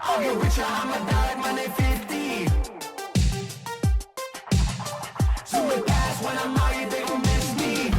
I'll get richer, I'ma die like Monday 50. Zooming past when I'm out, you they gon' miss me.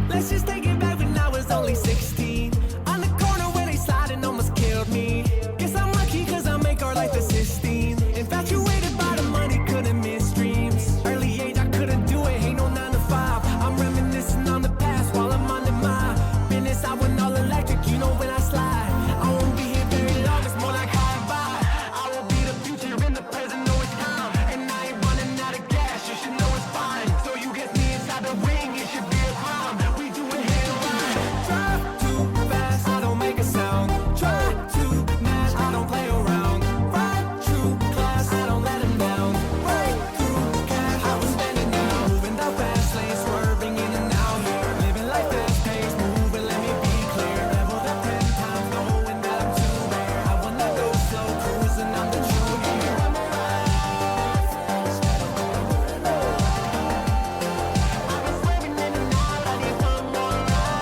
Let's just take it back when I was only 16. On the corner where they sliding almost killed me. Guess I'm lucky cause I make art like the Sistine. Infatuated by the money, couldn't miss dreams. Early age I couldn't do it, ain't no 9 to 5. I'm reminiscing on the past while I'm on my business. I went all electric, you know when I slide. I won't be here very long, it's more like high and by. I will be the future in the present, know it's time. And I ain't running out of gas, you should know it's fine. So you get me inside the ring, it should be a crime. We do it here and right. Drive too fast, I don't make a sound. Try to match, I don't play around. Ride true class, I don't let them down. Right through cash, I was spending now. Moving the fast lane, swerving in and out here. Living life fast paced, moving, let me be clear. Level the 10 times, knowing that I'm too rare. I wanna go slow, cruising, I'm the true here. I'm swerving in and out, I need one more ride.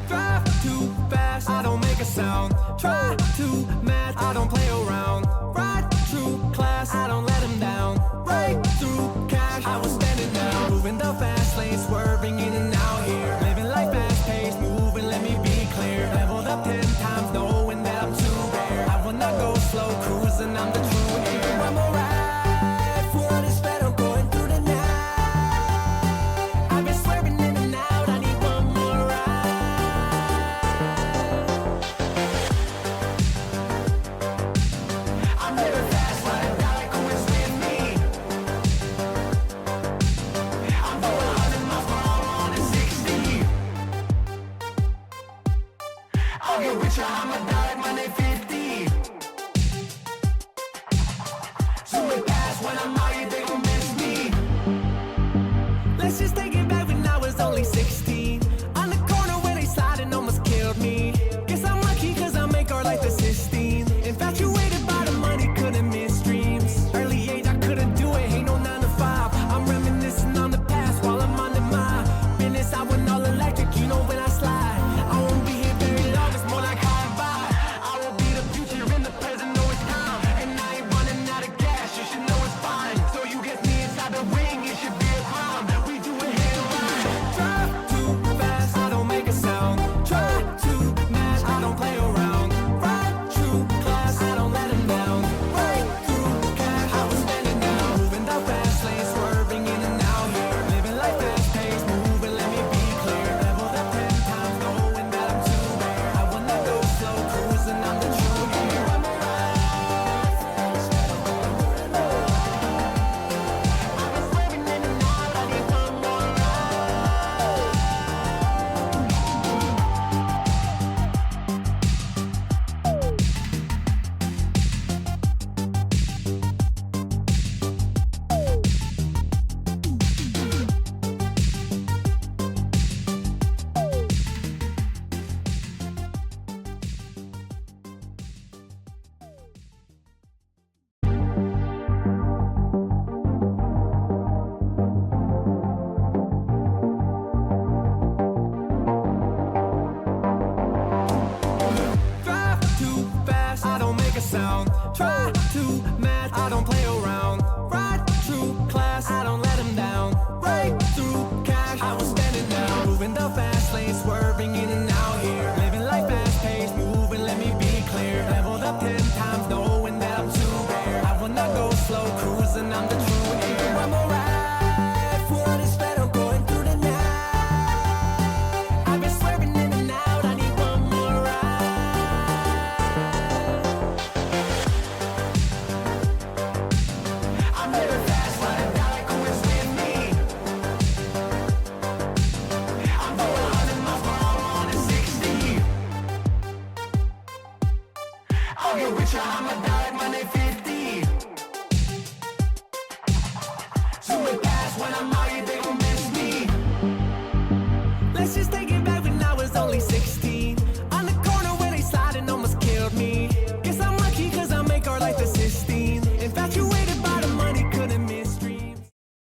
Drive too fast, I don't make a sound. Try to match, I don't play around. Ride true class, I don't let them down. Right through cash, I was spending now. Moving the fast lane, swerving in and out here. Living life fast paced, moving, let me be clear. Leveled up 10 times, knowing that I'm too rare. I wanna go slow, cruising, I'm the true heir. I'm alright, for this battle going through the night. I've been swerving in and out, I need one more ride. I'm living fast, but I die like who is with me. I'm going 100 miles per hour on a 60. I'll get richer, I'ma die like Monday 50. Zooming past when I'm out, you they gon' miss me. Let's just take it back when I was only 16. On the corner where they sliding almost killed me. Guess I'm lucky cause I make art like the Sistine. Infatuated by the money, couldn't miss dreams. Early age I couldn't do it, ain't no 9 to 5. I'm reminiscing on the past while I'm on my business. I went all electric, you know when I slide. I won't be here very long, it's more like high and by. I will be future, I'ma die like Monday fever.